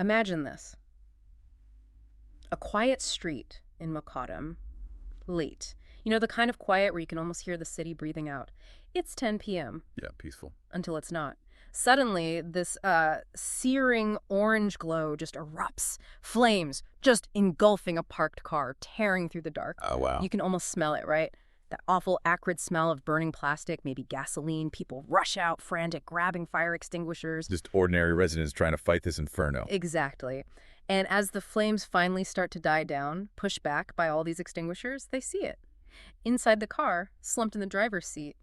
Imagine this. A quiet street in Mokadam, late. You know, the kind of quiet where you can almost hear the city breathing out. It's 10 p.m. Yeah, peaceful. Until it's not. Suddenly, this searing orange glow just erupts. Flames just engulfing a parked car, tearing through the dark. Oh, wow. You can almost smell it, right? That awful, acrid smell of burning plastic, maybe gasoline. People rush out, frantic, grabbing fire extinguishers. Just ordinary residents trying to fight this inferno. Exactly. And as the flames finally start to die down, pushed back by all these extinguishers, they see it. Inside the car, slumped in the driver's seat,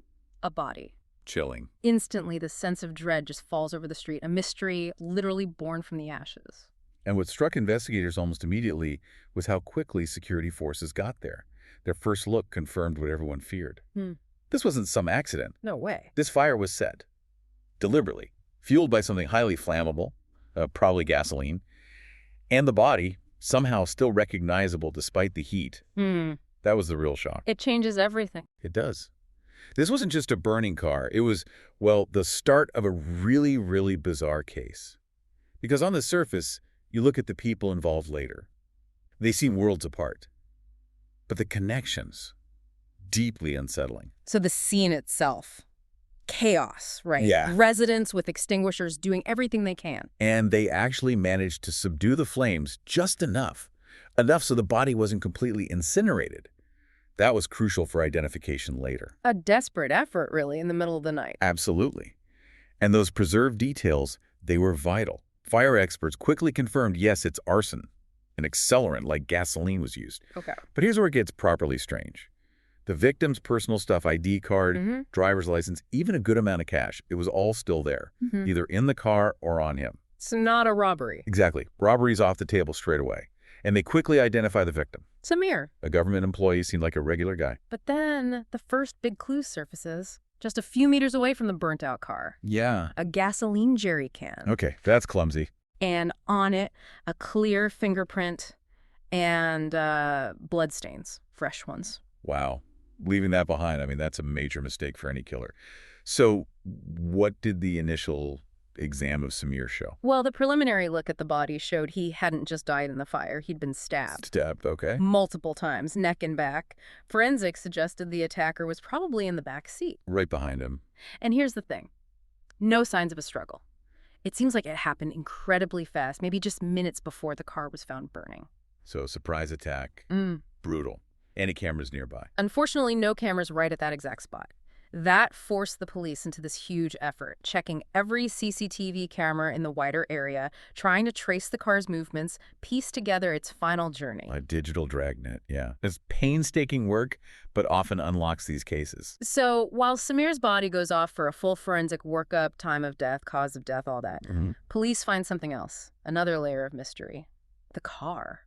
a body. Chilling. Instantly, the sense of dread just falls over the street, a mystery literally born from the ashes. And what struck investigators almost immediately was how quickly security forces got there. Their first look confirmed what everyone feared. This wasn't some accident. No way. This fire was set, deliberately, fueled by something highly flammable, probably gasoline, and the body, somehow still recognizable despite the heat. That was the real shock. It changes everything. It does. This wasn't just a burning car. It was, well, the start of a really, really bizarre case. Because on the surface, you look at the people involved later. They seem worlds apart. But the connections, deeply unsettling. So the scene itself, chaos, right? Yeah. Residents with extinguishers doing everything they can. And they actually managed to subdue the flames just enough so the body wasn't completely incinerated. That was crucial for identification later. A desperate effort, really, in the middle of the night. Absolutely. And those preserved details, they were vital. Fire experts quickly confirmed, yes, it's arson. An accelerant like gasoline was used. Okay. But here's where it gets properly strange. The victim's personal stuff, ID card, driver's license, even a good amount of cash, it was all still there, either in the car or on him. It's not a robbery. Exactly. Robbery's off the table straight away. And they quickly identify the victim. Samir. A government employee, seemed like a regular guy. But then the first big clue surfaces, just a few meters away from the burnt-out car. Yeah. A gasoline jerry can. Okay, that's clumsy. And on it, a clear fingerprint and bloodstains, fresh ones. Wow. Leaving that behind, I mean, that's a major mistake for any killer. So what did the initial exam of Samir show? Well, the preliminary look at the body showed he hadn't just died in the fire. He'd been stabbed. Stabbed, okay. Multiple times, neck and back. Forensics suggested the attacker was probably in the back seat. Right behind him. And here's the thing. No signs of a struggle. It seems like it happened incredibly fast, maybe just minutes before the car was found burning. So surprise attack. Brutal. Any cameras nearby? Unfortunately, no cameras right at that exact spot. That forced the police into this huge effort, checking every CCTV camera in the wider area, trying to trace the car's movements, piece together its final journey. A digital dragnet, yeah. It's painstaking work, but often unlocks these cases. So while Samir's body goes off for a full forensic workup, time of death, cause of death, all that, police find something else, another layer of mystery. The car.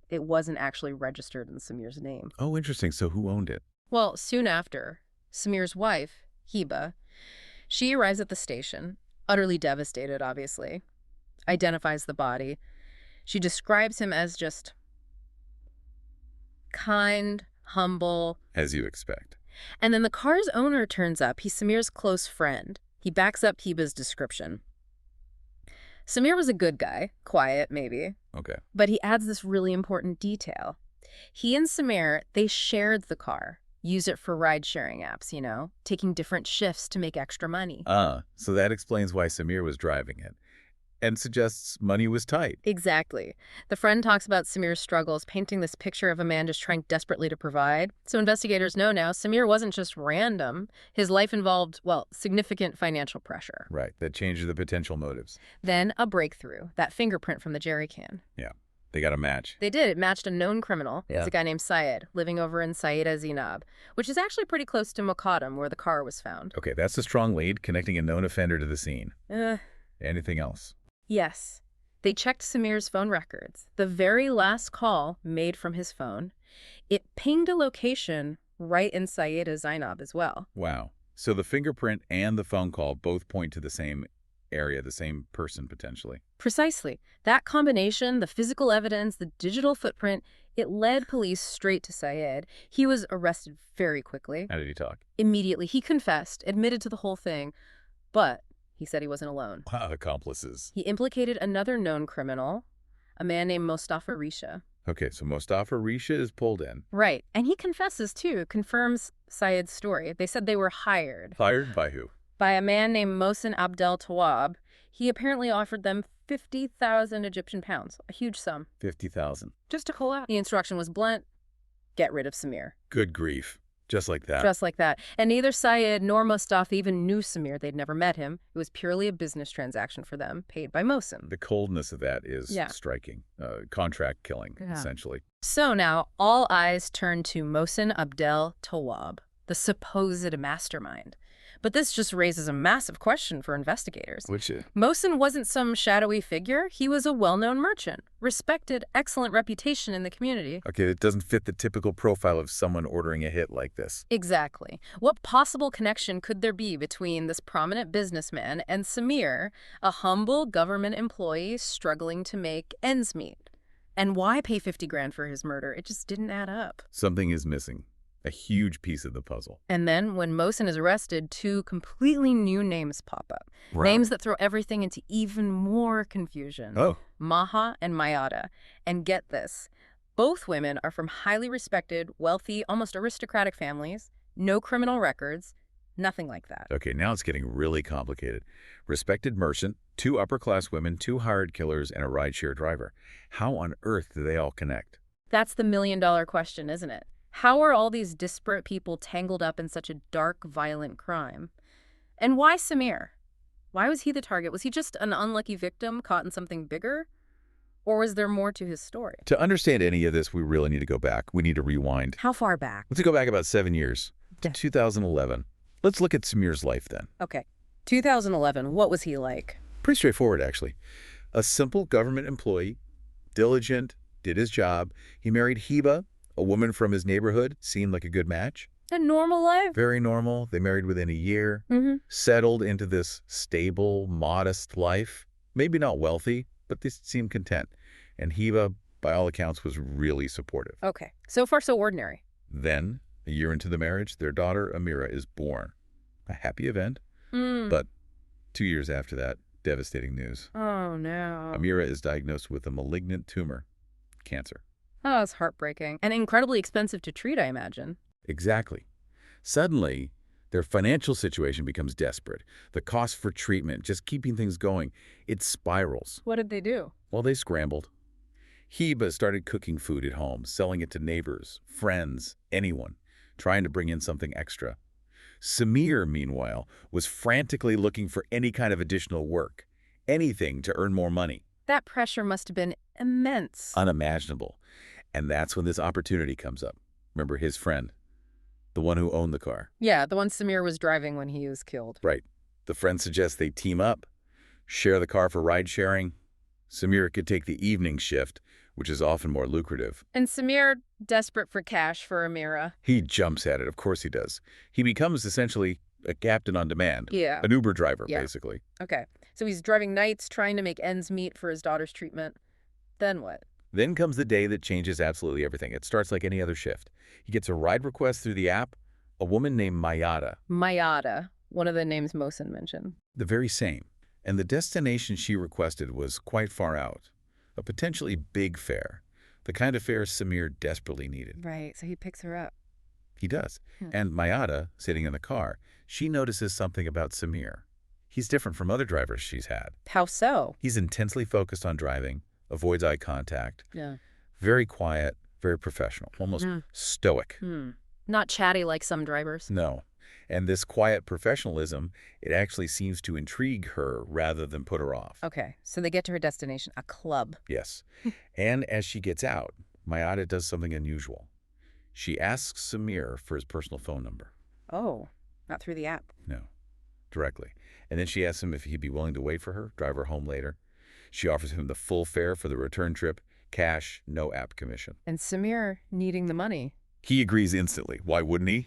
It wasn't actually registered in Samir's name. Oh, interesting. So who owned it? Well, soon after, Samir's wife, Hiba, she arrives at the station, utterly devastated, obviously, identifies the body. She describes him as just kind, humble. As you expect. And then the car's owner turns up. He's Samir's close friend. He backs up Hiba's description. Samir was a good guy, quiet maybe. Okay. But he adds this really important detail. He and Samir, they shared the car. Use it for ride-sharing apps, you know, taking different shifts to make extra money. So that explains why Samir was driving it. And suggests money was tight. Exactly. The friend talks about Samir's struggles, painting this picture of a man just trying desperately to provide. So investigators know now Samir wasn't just random. His life involved, well, significant financial pressure. Right. That changes the potential motives. Then a breakthrough, that fingerprint from the jerry can. Yeah. They got a match. They did. It matched a known criminal. Yeah. It's a guy named Syed, living over in Saida Zinab, which is actually pretty close to Mokadam, where the car was found. Okay, that's a strong lead, connecting a known offender to the scene. Anything else? Yes. They checked Samir's phone records. The very last call made from his phone, it pinged a location right in Saida Zinab as well. Wow. So the fingerprint and the phone call both point to the same area, the same person potentially. Precisely. That combination, the physical evidence, the digital footprint, it led police straight to Syed. He was arrested very quickly. How did he talk? Immediately. He confessed, admitted to the whole thing, but He said he wasn't alone. Accomplices. He implicated another known criminal, a man named Mostafa Risha. Okay, so Mostafa Risha is pulled in. Right. And he confesses, too, confirms Syed's story. They said they were hired. Hired by who? By a man named Mohsen Abdel Tawab. He apparently offered them 50,000 Egyptian pounds, a huge sum. 50,000. Just to pull out. The instruction was blunt: get rid of Samir. Good grief. Just like that. Just like that. And neither Syed nor Mostafa even knew Samir. They'd never met him. It was purely a business transaction for them, paid by Mohsen. The coldness of that is striking. Contract killing, essentially. So now, all eyes turn to Mohsen Abdel Tawab, the supposed mastermind. But this just raises a massive question for investigators. Which is? Mohsen wasn't some shadowy figure. He was a well-known merchant, respected, excellent reputation in the community. Okay, it doesn't fit the typical profile of someone ordering a hit like this. Exactly. What possible connection could there be between this prominent businessman and Samir, a humble government employee struggling to make ends meet? And why pay 50 grand for his murder? It just didn't add up. Something is missing. A huge piece of the puzzle. And then, when Mohsen is arrested, two completely new names pop up. Right. Names that throw everything into even more confusion. Oh. Maha and Mayada. And get this, both women are from highly respected, wealthy, almost aristocratic families, no criminal records, nothing like that. Okay, now it's getting really complicated. Respected merchant, two upper-class women, two hired killers, and a rideshare driver. How on earth do they all connect? That's the million-dollar question, isn't it? How are all these disparate people tangled up in such a dark, violent crime? And why Samir? Why was he the target? Was he just an unlucky victim caught in something bigger? Or was there more to his story? To understand any of this, we really need to go back. We need to rewind. How far back? Let's go back about 7 years, to 2011. Let's look at Samir's life then. Okay. 2011, what was he like? Pretty straightforward, actually. A simple government employee, diligent, did his job. He married Hiba, a woman from his neighborhood. Seemed like a good match. A normal life? Very normal. They married within a year, settled into this stable, modest life. Maybe not wealthy, but they seemed content. And Hiba, by all accounts, was really supportive. Okay. So far, so ordinary. Then, a year into the marriage, their daughter, Amira, is born. A happy event. But 2 years after that, devastating news. Oh, no. Amira is diagnosed with a malignant tumor, cancer. Oh, it's heartbreaking. And incredibly expensive to treat, I imagine. Exactly. Suddenly, their financial situation becomes desperate. The cost for treatment, just keeping things going, it spirals. What did they do? Well, they scrambled. Hiba started cooking food at home, selling it to neighbors, friends, anyone, trying to bring in something extra. Samir, meanwhile, was frantically looking for any kind of additional work, anything to earn more money. That pressure must have been immense. Unimaginable. And that's when this opportunity comes up. Remember his friend, the one who owned the car. Yeah, the one Samir was driving when he was killed. Right. The friend suggests they team up, share the car for ride sharing. Samir could take the evening shift, which is often more lucrative. And Samir, desperate for cash for Amira. He jumps at it. Of course he does. He becomes essentially a captain on demand. Yeah. An Uber driver, basically. Okay. So he's driving nights, trying to make ends meet for his daughter's treatment. Then what? Then comes the day that changes absolutely everything. It starts like any other shift. He gets a ride request through the app, a woman named Mayada. Mayada, one of the names Mohsen mentioned. The very same. And the destination she requested was quite far out. A potentially big fare. The kind of fare Samir desperately needed. Right, so he picks her up. He does. And Mayada, sitting in the car, she notices something about Samir. He's different from other drivers she's had. How so? He's intensely focused on driving, avoids eye contact. Yeah. Very quiet, very professional, almost stoic. Not chatty like some drivers. No. And this quiet professionalism, it actually seems to intrigue her rather than put her off. Okay, so they get to her destination, a club. Yes. And as she gets out, Mayada does something unusual. She asks Samir for his personal phone number. Oh, not through the app. No, directly. And then she asks him if he'd be willing to wait for her, drive her home later. She offers him the full fare for the return trip, cash, no app commission. And Samir needing the money. He agrees instantly. Why wouldn't he?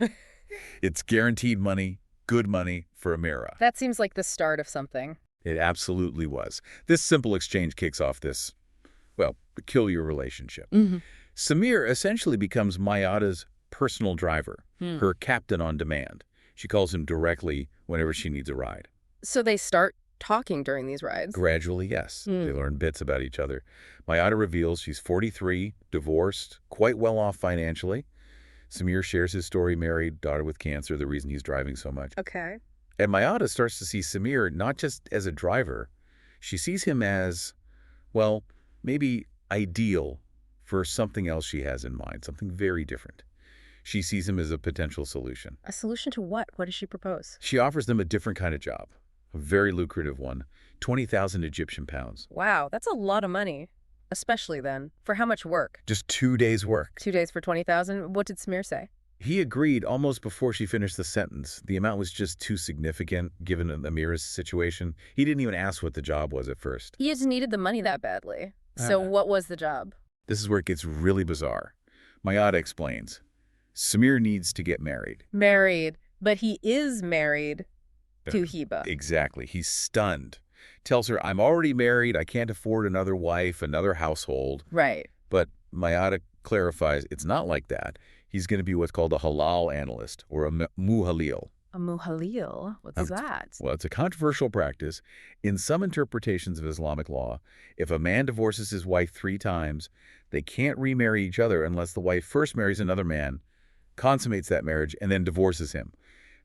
It's guaranteed money, good money for Amira. That seems like the start of something. It absolutely was. This simple exchange kicks off this, well, peculiar relationship. Samir essentially becomes Mayada's personal driver, her captain on demand. She calls him directly whenever she needs a ride. So they start talking during these rides. Gradually, yes. They learn bits about each other. Mayada reveals she's 43, divorced, quite well off financially. Samir shares his story, married, daughter with cancer, the reason he's driving so much. Okay. And Mayada starts to see Samir not just as a driver. She sees him as, well, maybe ideal for something else she has in mind, something very different. She sees him as a potential solution. A solution to what? What does she propose? She offers them a different kind of job, a very lucrative one, 20,000 Egyptian pounds. Wow, that's a lot of money. Especially then. For how much work? Just 2 days' work. 2 days for 20,000? What did Samir say? He agreed almost before she finished the sentence. The amount was just too significant, given Amira's situation. He didn't even ask what the job was at first. He just needed the money that badly. So what was the job? This is where it gets really bizarre. Mayada explains. Samir needs to get married. Married. But he is married to Hiba. Exactly. He's stunned. Tells her, I'm already married. I can't afford another wife, another household. Right. But Mayada clarifies it's not like that. He's going to be what's called a halal analyst, or a muhalil. A muhalil? What's that? Well, it's a controversial practice. In some interpretations of Islamic law, if a man divorces his wife 3 times, they can't remarry each other unless the wife first marries another man, consummates that marriage, and then divorces him.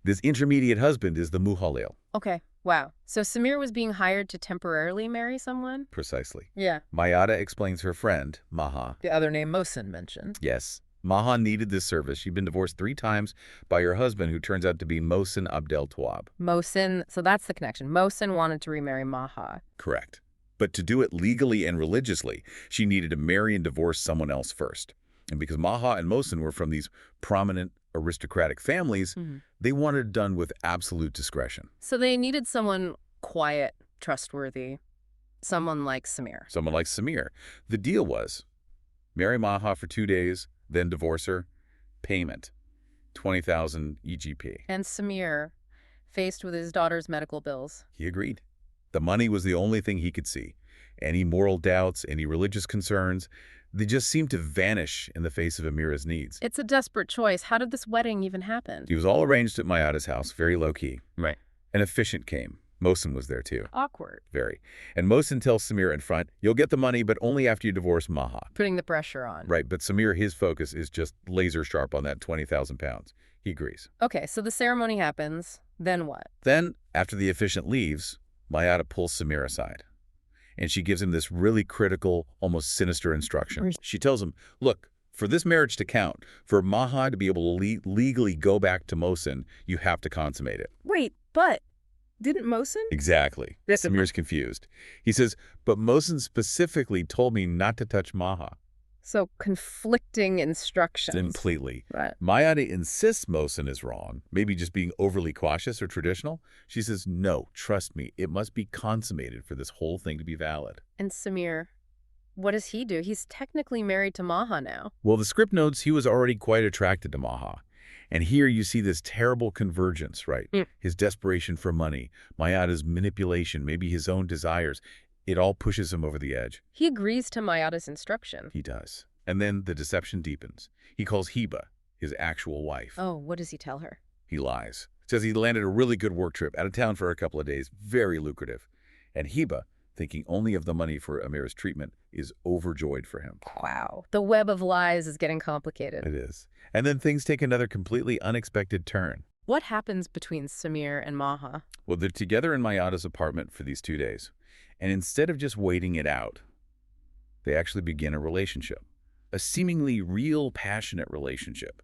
This intermediate husband is the muhalil. Okay. Wow. So Samir was being hired to temporarily marry someone? Precisely. Yeah. Mayada explains her friend, Maha. The other name Mohsen mentioned. Yes. Maha needed this service. She'd been divorced 3 times by her husband, who turns out to be Mohsen Abdel Tawab. Mohsen, so that's the connection. Mohsen wanted to remarry Maha. Correct. But to do it legally and religiously, she needed to marry and divorce someone else first. And because Maha and Mohsen were from these prominent aristocratic families, they wanted it done with absolute discretion. So they needed someone quiet, trustworthy, someone like Samir. Someone like Samir. The deal was, marry Maha for 2 days, then divorce her, payment, 20,000 EGP. And Samir, faced with his daughter's medical bills. He agreed. The money was the only thing he could see. Any moral doubts, any religious concerns, they just seemed to vanish in the face of Amira's needs. It's a desperate choice. How did this wedding even happen? It was all arranged at Mayada's house, very low-key. Right. An officiant came. Mohsen was there too. Awkward. Very. And Mohsen tells Samir in front, you'll get the money, but only after you divorce Maha. Putting the pressure on. Right, but Samir, his focus is just laser sharp on that 20,000 pounds. He agrees. Okay, so the ceremony happens. Then what? Then, after the officiant leaves, Mayada pulls Samir aside. And she gives him this really critical, almost sinister instruction. She tells him, look, for this marriage to count, for Maha to be able to legally go back to Mohsen, you have to consummate it. Wait, but didn't Mohsen? Exactly. Samir's confused. He says, but Mohsen specifically told me not to touch Maha. So conflicting instructions. Completely. Right. Mayada insists Mohsen is wrong, maybe just being overly cautious or traditional. She says, no, trust me, it must be consummated for this whole thing to be valid. And Samir, what does he do? He's technically married to Maha now. Well, the script notes he was already quite attracted to Maha. And here you see this terrible convergence, right? His desperation for money, Mayada's manipulation, maybe his own desires. It all pushes him over the edge. He agrees to Mayada's instruction. He does. And then the deception deepens. He calls Hiba, his actual wife. Oh, what does he tell her? He lies. Says he landed a really good work trip out of town for a couple of days, very lucrative. And Hiba, thinking only of the money for Amira's treatment, is overjoyed for him. Wow. The web of lies is getting complicated. It is. And then things take another completely unexpected turn. What happens between Samir and Maha? Well, they're together in Mayada's apartment for these 2 days. And instead of just waiting it out, they actually begin a relationship. A seemingly real, passionate relationship.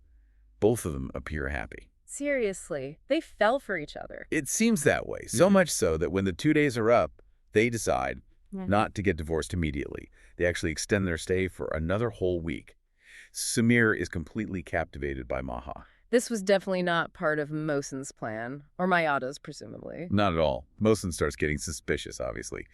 Both of them appear happy. Seriously, they fell for each other. It seems that way. So much so that when the 2 days are up, they decide not to get divorced immediately. They actually extend their stay for another whole week. Samir is completely captivated by Maha. This was definitely not part of Mohsen's plan, or Mayada's, presumably. Not at all. Mohsen starts getting suspicious, obviously.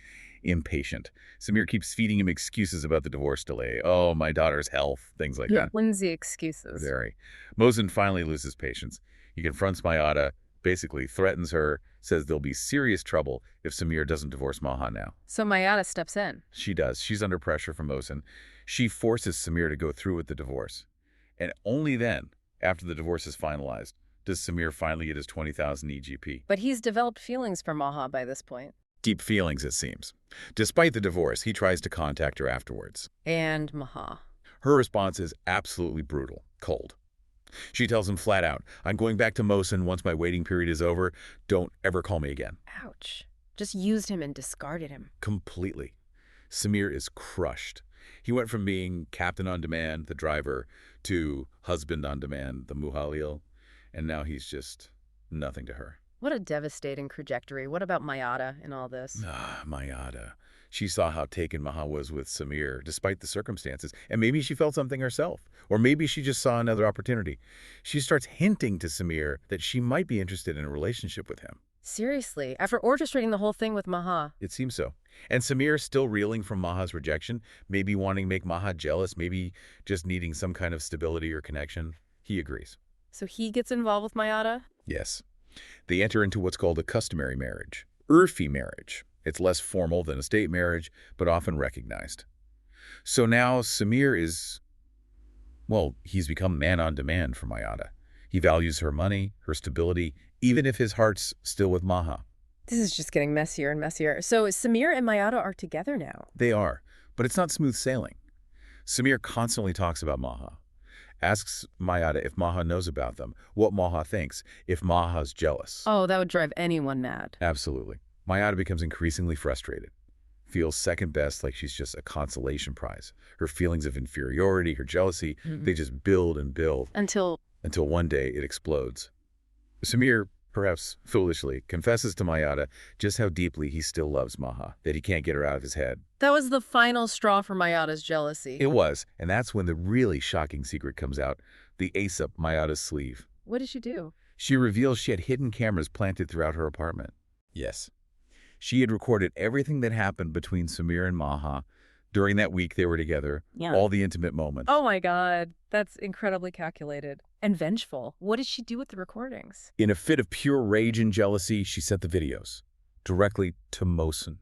Impatient. Samir keeps feeding him excuses about the divorce delay. Oh, my daughter's health, things like that. Whimsy excuses. Very. Mohsen finally loses patience. He confronts Mayada, basically threatens her, says there'll be serious trouble if Samir doesn't divorce Maha now. So Mayada steps in. She does. She's under pressure from Mohsen. She forces Samir to go through with the divorce. And only then, after the divorce is finalized, does Samir finally get his 20,000 EGP. But he's developed feelings for Maha by this point. Deep feelings, it seems. Despite the divorce, he tries to contact her afterwards. And Maha. Her response is absolutely brutal, cold. She tells him flat out, "I'm going back to Mohsen once my waiting period is over. Don't ever call me again." Ouch. Just used him and discarded him. Completely. Samir is crushed. He went from being captain on demand, the driver, to husband on demand, the muhalil, and now he's just nothing to her. What a devastating trajectory. What about Mayada in all this? Mayada. She saw how taken Maha was with Samir, despite the circumstances, and maybe she felt something herself, or maybe she just saw another opportunity. She starts hinting to Samir that she might be interested in a relationship with him. Seriously, after orchestrating the whole thing with Maha. It seems so. And Samir, still reeling from Maha's rejection, maybe wanting to make Maha jealous, maybe just needing some kind of stability or connection, he agrees. So he gets involved with Mayada? Yes. They enter into what's called a customary marriage, urfi marriage. It's less formal than a state marriage, but often recognized. So now Samir is, well, he's become man on demand for Mayada. He values her money, her stability, even if his heart's still with Maha. This is just getting messier and messier. So Samir and Mayada are together now? They are, but it's not smooth sailing. Samir constantly talks about Maha, asks Mayada if Maha knows about them, what Maha thinks, if Maha's jealous. Oh, that would drive anyone mad. Absolutely. Mayada becomes increasingly frustrated, feels second best, like she's just a consolation prize. Her feelings of inferiority, her jealousy, they just build and build. Until one day it explodes. Samir, perhaps foolishly, confesses to Mayada just how deeply he still loves Maha, that he can't get her out of his head. That was the final straw for Mayada's jealousy. It was, and that's when the really shocking secret comes out, the ace up Mayada's sleeve. What did she do? She reveals she had hidden cameras planted throughout her apartment. Yes. She had recorded everything that happened between Samir and Maha during that week they were together, all the intimate moments. Oh my God, that's incredibly calculated. And vengeful. What did she do with the recordings? In a fit of pure rage and jealousy, she sent the videos directly to Mohsen.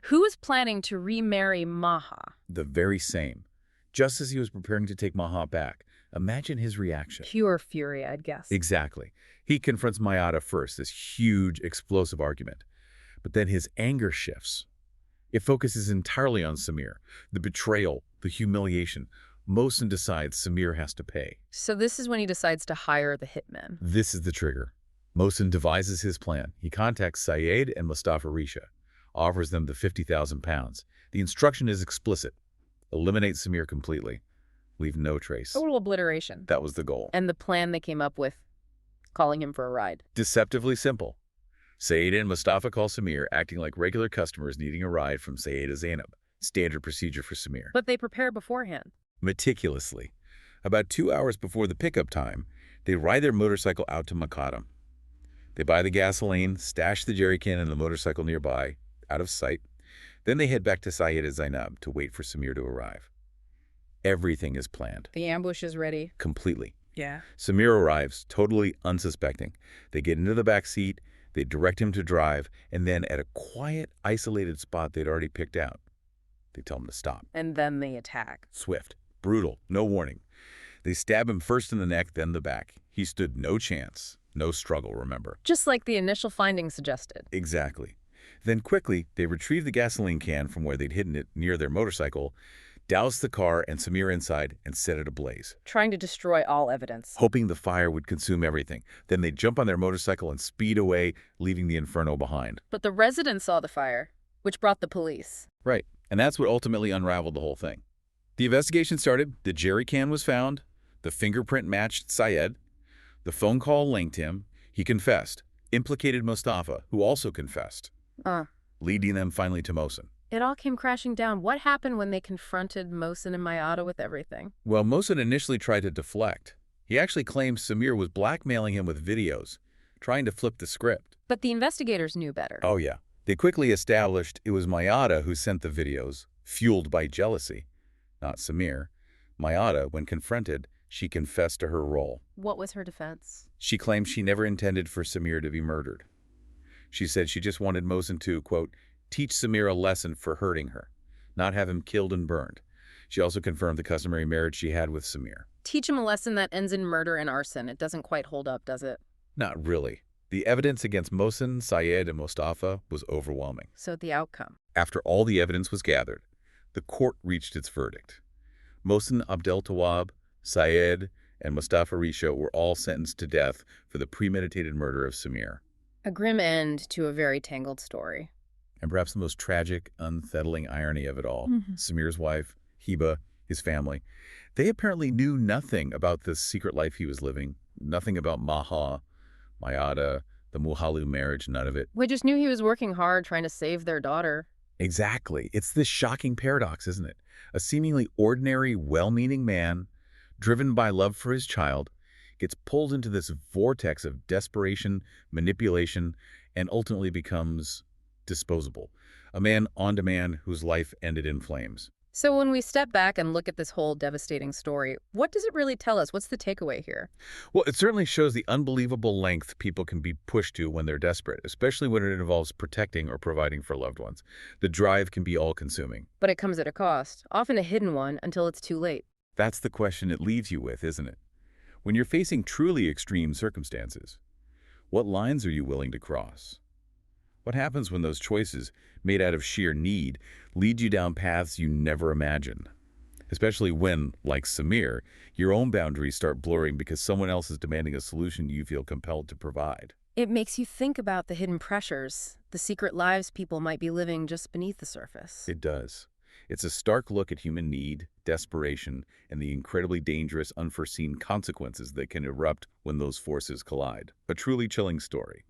Who was planning to remarry Maha? The very same. Just as he was preparing to take Maha back. Imagine his reaction. Pure fury, I'd guess. Exactly. He confronts Mayada first, this huge, explosive argument. But then his anger shifts. It focuses entirely on Samir, the betrayal, the humiliation. Mohsen decides Samir has to pay. So this is when he decides to hire the hitmen. This is the trigger. Mohsen devises his plan. He contacts Syed and Mostafa Risha, offers them the 50,000 pounds. The instruction is explicit. Eliminate Samir completely. Leave no trace. Total obliteration. That was the goal. And the plan they came up with, calling him for a ride. Deceptively simple. Syed and Mostafa call Samir, acting like regular customers needing a ride from Syed to Zainab. Standard procedure for Samir. But they prepare beforehand. Meticulously. About 2 hours before the pickup time, they ride their motorcycle out to Makadam. They buy the gasoline, stash the jerry can in the motorcycle nearby, out of sight. Then they head back to Syed and Zainab to wait for Samir to arrive. Everything is planned. The ambush is ready. Completely. Yeah. Samir arrives, totally unsuspecting. They get into the back seat, they direct him to drive, and then at a quiet, isolated spot they'd already picked out, they tell him to stop. And then they attack. Swift. Brutal. No warning. They stab him first in the neck, then the back. He stood no chance. No struggle, remember. Just like the initial findings suggested. Exactly. Then quickly, they retrieve the gasoline can from where they'd hidden it near their motorcycle, douse the car and Samir inside, and set it ablaze. Trying to destroy all evidence. Hoping the fire would consume everything. Then they jump on their motorcycle and speed away, leaving the inferno behind. But the residents saw the fire, which brought the police. Right. And that's what ultimately unraveled the whole thing. The investigation started, the jerry can was found, the fingerprint matched Syed, the phone call linked him, he confessed, implicated Mostafa, who also confessed, leading them finally to Mohsen. It all came crashing down. What happened when they confronted Mohsen and Mayada with everything? Well, Mohsen initially tried to deflect. He actually claimed Samir was blackmailing him with videos, trying to flip the script. But the investigators knew better. Oh, yeah. They quickly established it was Mayada who sent the videos, fueled by jealousy, not Samir. Mayada, when confronted, she confessed to her role. What was her defense? She claimed she never intended for Samir to be murdered. She said she just wanted Mohsen to, quote, teach Samir a lesson for hurting her, not have him killed and burned. She also confirmed the customary marriage she had with Samir. Teach him a lesson that ends in murder and arson. It doesn't quite hold up, does it? Not really. The evidence against Mohsen, Syed, and Mostafa was overwhelming. So the outcome. After all the evidence was gathered, the court reached its verdict. Mohsen Abdeltawab, Syed, and Mostafa Risha were all sentenced to death for the premeditated murder of Samir. A grim end to a very tangled story. And perhaps the most tragic, unsettling irony of it all, Samir's wife, Hiba, his family, they apparently knew nothing about the secret life he was living, nothing about Maha, Mayada, the Muhalu marriage, none of it. We just knew he was working hard trying to save their daughter. Exactly. It's this shocking paradox, isn't it? A seemingly ordinary, well-meaning man, driven by love for his child, gets pulled into this vortex of desperation, manipulation, and ultimately becomes disposable. A man on demand whose life ended in flames. So when we step back and look at this whole devastating story, what does it really tell us? What's the takeaway here? Well, it certainly shows the unbelievable length people can be pushed to when they're desperate, especially when it involves protecting or providing for loved ones. The drive can be all-consuming. But it comes at a cost, often a hidden one, until it's too late. That's the question it leaves you with, isn't it? When you're facing truly extreme circumstances, what lines are you willing to cross? What happens when those choices, made out of sheer need, lead you down paths you never imagined? Especially when, like Samir, your own boundaries start blurring because someone else is demanding a solution you feel compelled to provide. It makes you think about the hidden pressures, the secret lives people might be living just beneath the surface. It does. It's a stark look at human need, desperation, and the incredibly dangerous, unforeseen consequences that can erupt when those forces collide. A truly chilling story.